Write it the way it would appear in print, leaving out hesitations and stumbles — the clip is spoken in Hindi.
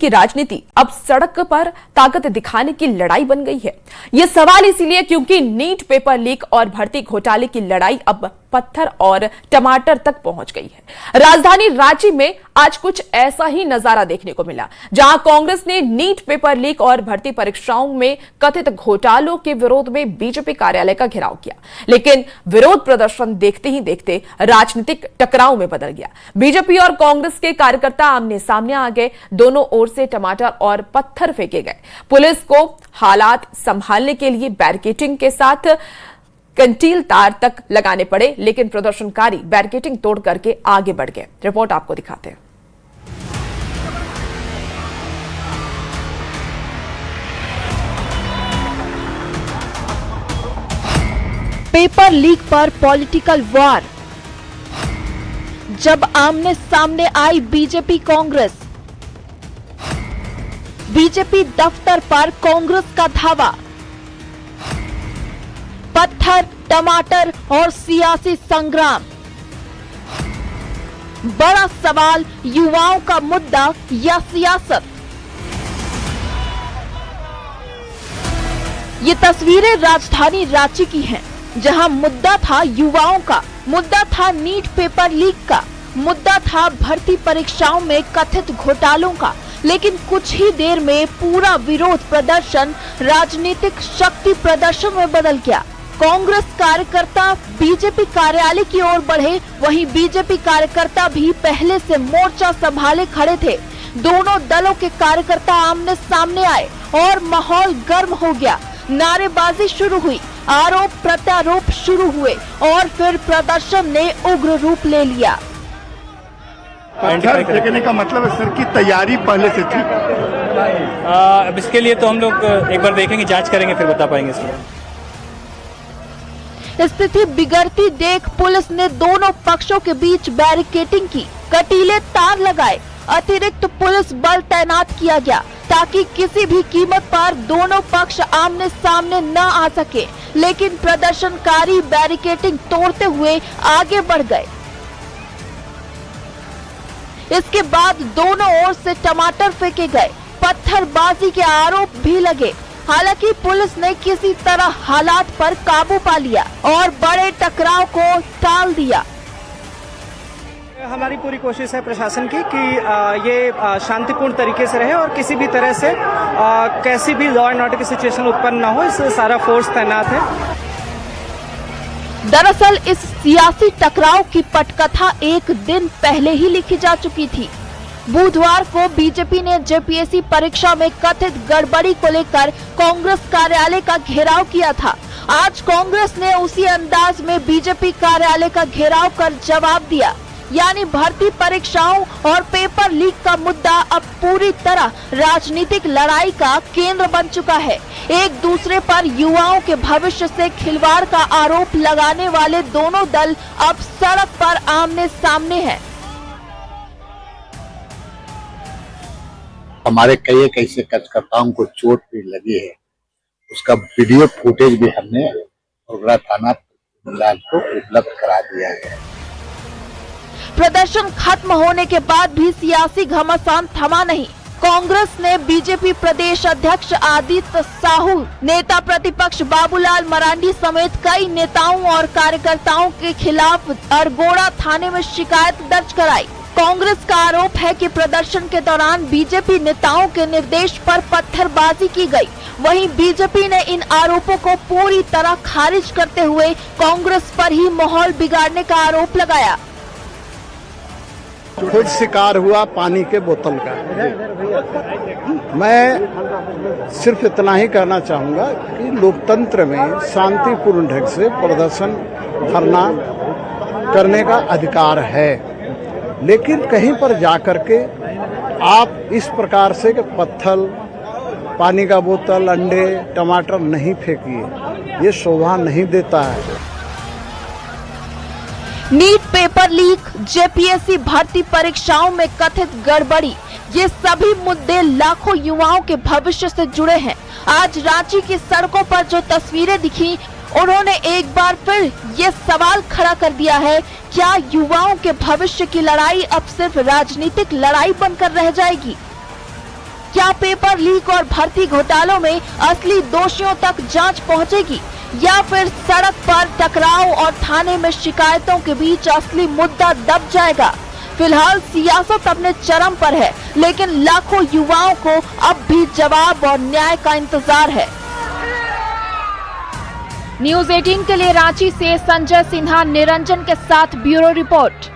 की राजनीति अब सड़क पर ताकत दिखाने की लड़ाई बन गई है। यह सवाल इसीलिए क्योंकि नीट पेपर लीक और भर्ती घोटाले की लड़ाई अब पत्थर और टमाटर तक पहुंच गई है। राजधानी रांची में आज कुछ ऐसा ही नजारा देखने को मिला, जहां कांग्रेस ने नीट पेपर लीक और भर्ती परीक्षाओं में कथित घोटालों के विरोध में बीजेपी कार्यालय का घेराव किया। लेकिन विरोध प्रदर्शन देखते ही देखते राजनीतिक टकराव में बदल गया। बीजेपी और कांग्रेस के कार्यकर्ता आमने सामने आ गए। दोनों ओर से टमाटर और पत्थर फेंके गए। पुलिस को हालात संभालने के लिए बैरिकेडिंग के साथ कंटील तार तक लगाने पड़े, लेकिन प्रदर्शनकारी बैरिकेडिंग तोड़ करके आगे बढ़ गए। रिपोर्ट आपको दिखाते हैं। पेपर लीक पर पॉलिटिकल वॉर। जब आमने सामने आई बीजेपी कांग्रेस, बीजेपी दफ्तर पर कांग्रेस का धावा, पत्थर, टमाटर और सियासी संग्राम। बड़ा सवाल, युवाओं का मुद्दा या सियासत? ये तस्वीरें राजधानी रांची की हैं, जहां मुद्दा था युवाओं का, मुद्दा था नीट पेपर लीक का, मुद्दा था भर्ती परीक्षाओं में कथित घोटालों का। लेकिन कुछ ही देर में पूरा विरोध प्रदर्शन राजनीतिक शक्ति प्रदर्शन में बदल गया। कांग्रेस कार्यकर्ता बीजेपी कार्यालय की ओर बढ़े, वहीं बीजेपी कार्यकर्ता भी पहले से मोर्चा संभाले खड़े थे। दोनों दलों के कार्यकर्ता आमने सामने आए और माहौल गर्म हो गया। नारेबाजी शुरू हुई, आरोप प्रत्यारोप शुरू हुए और फिर प्रदर्शन ने उग्र रूप ले लिया। पत्थर फेंकने का मतलब है सर की तैयारी पहले से थी। अब इसके लिए तो हम लोग एक बार देखेंगे, जांच करेंगे, फिर बता पाएंगे इसमें। स्थिति बिगड़ती देख पुलिस ने दोनों पक्षों के बीच बैरिकेडिंग की, कटीले तार लगाए, अतिरिक्त पुलिस बल तैनात किया गया ताकि किसी भी कीमत पर दोनों पक्ष आमने सामने न आ सके। लेकिन प्रदर्शनकारी बैरिकेडिंग तोड़ते हुए आगे बढ़ गए। इसके बाद दोनों ओर से टमाटर फेंके गए, पत्थरबाजी के आरोप भी लगे। हालांकि पुलिस ने किसी तरह हालात पर काबू पा लिया और बड़े टकराव को टाल दिया। हमारी पूरी कोशिश है प्रशासन की कि ये शांतिपूर्ण तरीके से रहे और किसी भी तरह से कैसी भी लॉ एंड ऑर्डर की सिचुएशन उत्पन्न ना हो, इससे सारा फोर्स तैनात है। दरअसल इस सियासी टकराव की पटकथा एक दिन पहले ही लिखी जा चुकी थी। बुधवार को बीजेपी ने जेपीएससी परीक्षा में कथित गड़बड़ी को लेकर कांग्रेस कार्यालय का घेराव किया था। आज कांग्रेस ने उसी अंदाज में बीजेपी कार्यालय का घेराव कर जवाब दिया। यानी भर्ती परीक्षाओं और पेपर लीक का मुद्दा अब पूरी तरह राजनीतिक लड़ाई का केंद्र बन चुका है। एक दूसरे पर युवाओं के भविष्य से खिलवाड़ का आरोप लगाने वाले दोनों दल अब सड़क पर आमने सामने हैं। हमारे कई ऐसे कार्यकर्ताओं को चोट भी लगी है, उसका वीडियो फुटेज भी हमने उगरा थाना को उपलब्ध करा दिया है। प्रदर्शन खत्म होने के बाद भी सियासी घमासान थमा नहीं। कांग्रेस ने बीजेपी प्रदेश अध्यक्ष आदित्य साहू, नेता प्रतिपक्ष बाबूलाल मरांडी समेत कई नेताओं और कार्यकर्ताओं के खिलाफ अरगोड़ा थाने में शिकायत दर्ज कराई। कांग्रेस का आरोप है कि प्रदर्शन के दौरान बीजेपी नेताओं के निर्देश पर पत्थरबाजी की गई। वहीं बीजेपी ने इन आरोपों को पूरी तरह खारिज करते हुए कांग्रेस पर ही माहौल बिगाड़ने का आरोप लगाया। खुद शिकार हुआ पानी के बोतल का। मैं सिर्फ इतना ही कहना चाहूंगा कि लोकतंत्र में शांतिपूर्ण ढंग से प्रदर्शन करने का अधिकार है, लेकिन कहीं पर जाकर के आप इस प्रकार से कि पत्थर, पानी का बोतल, अंडे, टमाटर नहीं फेंकिए, ये शोभा नहीं देता है। नीट पेपर लीक, जेपीएससी भर्ती परीक्षाओं में कथित गड़बड़ी, ये सभी मुद्दे लाखों युवाओं के भविष्य से जुड़े हैं। आज रांची की सड़कों पर जो तस्वीरें दिखी, उन्होंने एक बार फिर ये सवाल खड़ा कर दिया है, क्या युवाओं के भविष्य की लड़ाई अब सिर्फ राजनीतिक लड़ाई बनकर रह जाएगी? पेपर लीक और भर्ती घोटालों में असली दोषियों तक जांच पहुंचेगी या फिर सड़क पर टकराव और थाने में शिकायतों के बीच असली मुद्दा दब जाएगा। फिलहाल सियासत अपने चरम पर है, लेकिन लाखों युवाओं को अब भी जवाब और न्याय का इंतजार है। न्यूज़ 18 के लिए रांची से संजय सिन्हा निरंजन के साथ ब्यूरो रिपोर्ट।